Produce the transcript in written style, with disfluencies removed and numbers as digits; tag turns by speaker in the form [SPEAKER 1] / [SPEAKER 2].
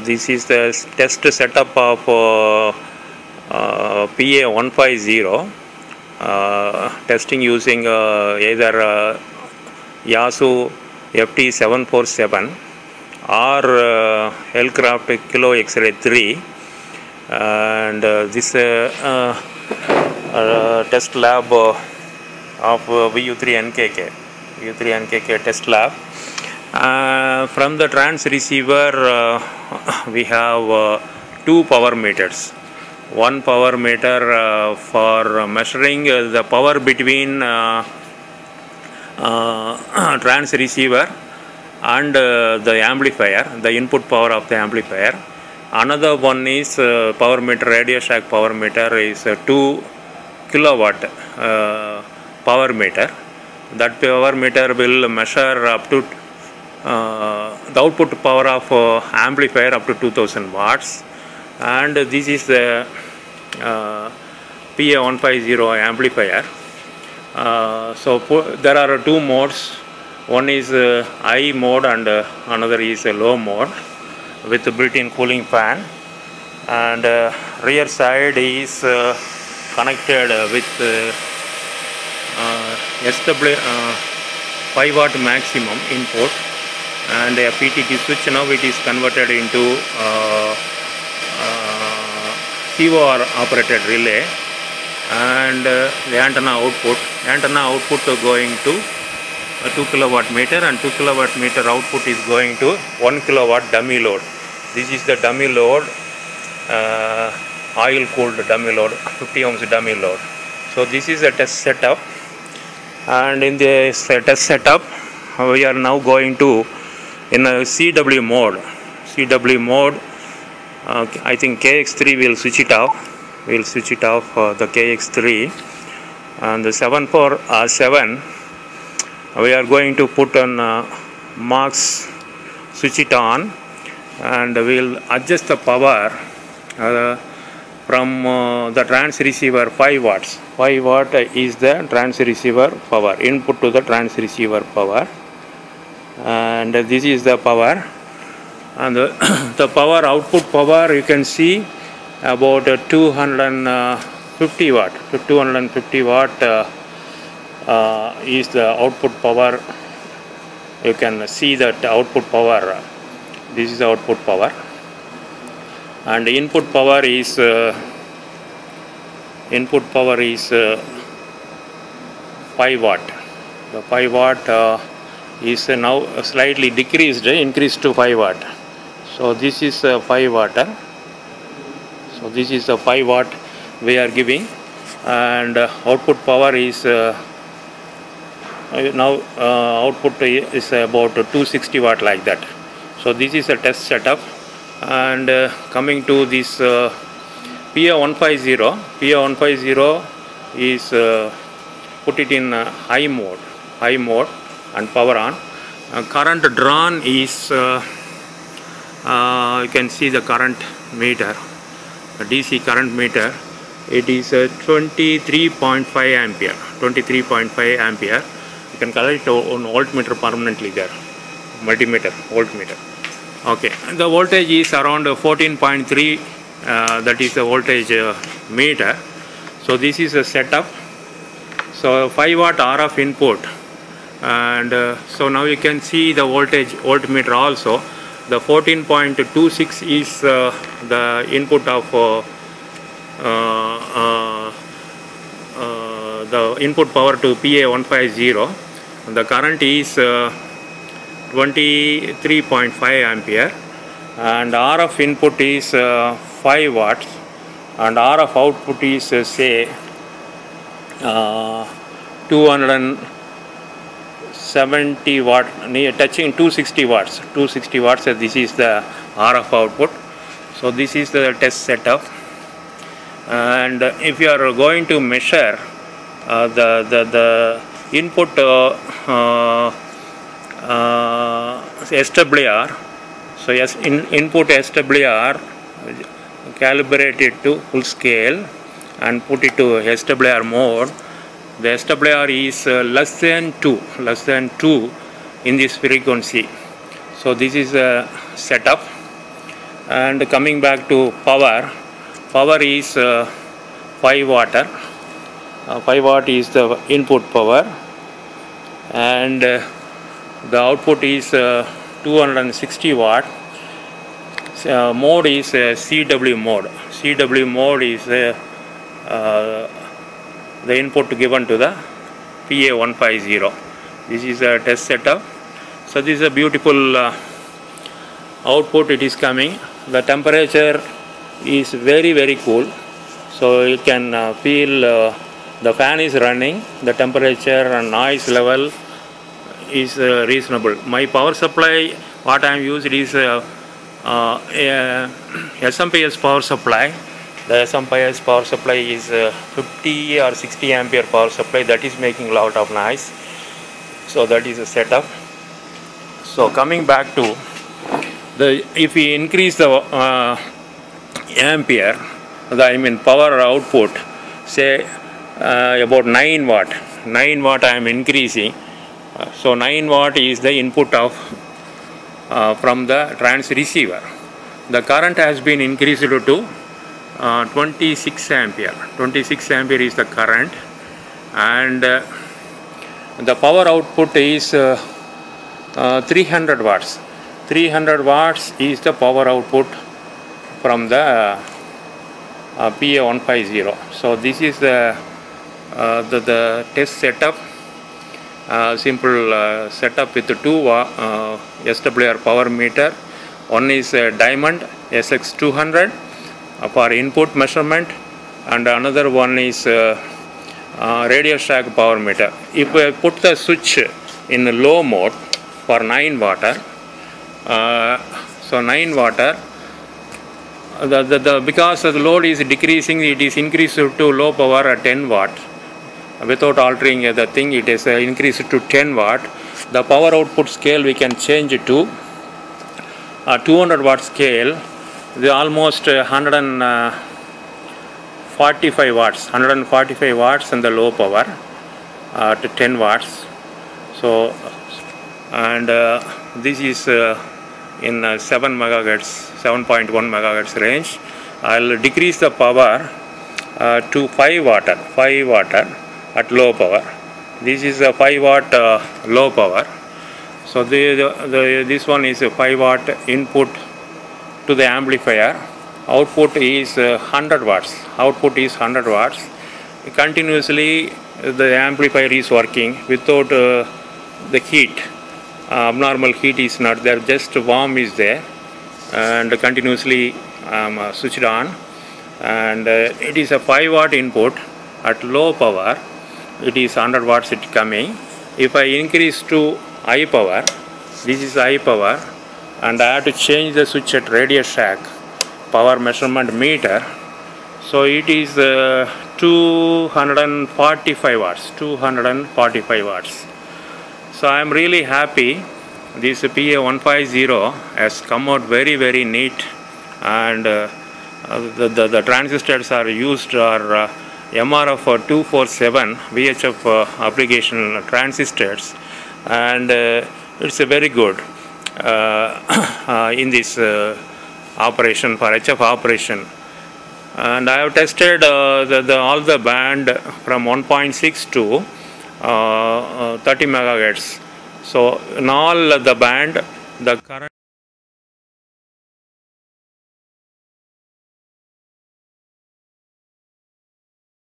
[SPEAKER 1] This is the test setup of PA150, testing using either Yaesu FT747 or Hellcraft Kilo X-Ray 3, and this test lab of VU3NKK test lab. From the trans receiver we have two power meters. One power meter for measuring the power between trans receiver and the amplifier, the input power of the amplifier. Another one is power meter, Radio Shack power meter is 2 kilowatt power meter. That power meter will measure up to the output power of amplifier up to 2000 watts, and this is the PA150 amplifier. So there are two modes. One is high mode and another is low mode with built-in cooling fan, and rear side is connected with SW 5 watt maximum input and a PTT switch. Now it is converted into COR operated relay, and the antenna output going to a 2 kilowatt meter, and 2 kilowatt meter output is going to 1 kilowatt dummy load. This is the dummy load, oil cooled dummy load, 50 ohms dummy load. So this is a test setup, and in this test setup we are now going to in a CW mode. I think KX3 will switch it off. We'll switch it off the KX3, and the 74R7 we are going to put on Max, switch it on, and we'll adjust the power from the trans receiver 5 watts. 5 watt is the trans receiver power, input to the trans receiver power, and this is the power, and the power output power you can see about 250 watt. 250 watt is the output power. You can see that output power. This is the output power, and the input power is 5 watt. The 5 watt is now slightly increased to 5 watt. So this is 5 watt. So this is the 5 watt we are giving, and output power is now output is about 260 watt, like that. So this is a test setup, and coming to this PA150 is put it in high mode and power on. Current drawn is you can see the current meter, DC current meter. It is 23.5 ampere. 23.5 ampere. You can color it on voltmeter permanently there. Multimeter, voltmeter. Okay, the voltage is around 14.3. That is the voltage meter. So this is a setup. So 5 watt RF input, and so now you can see the voltmeter also. The 14.26 is the input of the input power to PA150. The current is 23.5 ampere, and RF input is 5 watts, and RF output is say 270 watt, near touching 260 watts. 260 watts. This is the RF output. So this is the test setup, and if you are going to measure the input SWR, so yes, input SWR, calibrate it to full scale and put it to SWR mode. The SWR is less than 2 in this frequency. So this is a setup, And coming back to power is 5 watt. 5 watt is the input power, and the output is 260 watt. Mode is CW mode. CW mode is the input given to the PA150. This is a test setup. So this is a beautiful output. It is coming. The temperature is very cool, so you can feel the fan is running. The temperature and noise level is reasonable. My power supply, what I am used is SMPS power supply. The SMPS power supply is 50 or 60 ampere power supply, that is making a lot of noise. So that is a setup. So coming back to if we increase the ampere, power output, say about 9 watt. 9 watt I am increasing. So 9 watt is the input of from the trans receiver. The current has been increased to 26 ampere. 26 ampere is the current, and the power output is 300 watts. 300 watts is the power output from the PA150. So this is the test setup. Simple setup with 2 SWR power meter. One is Diamond SX200 for input measurement, and another one is Radio Shack power meter. If I put the switch in low mode for 9 watt, so 9 watt, because the load is decreasing, it is increased to low power at 10 watt. Without altering the thing, it is increased to 10 watt. The power output scale we can change it to 200 watt scale. The almost 145 watts. 145 watts in the low power to 10 watts. So, and this is in 7 megahertz, 7.1 megahertz range. I'll decrease the power to 5 watt. 5 watt at low power. This is a 5 watt low power. So this one is a 5 watt input to the amplifier. Output is 100 watts. Output is 100 watts. Continuously the amplifier is working without the heat. Abnormal heat is not there, just warm is there, and continuously switched on. And it is a 5 watt input at low power. It is 100 watts it coming. If I increase to high power, this is high power, and I have to change the switch at Radio Shack power measurement meter. So it is 245 watts. 245 watts. So I am really happy. This PA150 has come out very neat, and the transistors are used are MRF 247 VHF application transistors, and it's a very good in this operation for HF operation. And I have tested all the band from 1.6 to 30 megahertz. So in all the band, the current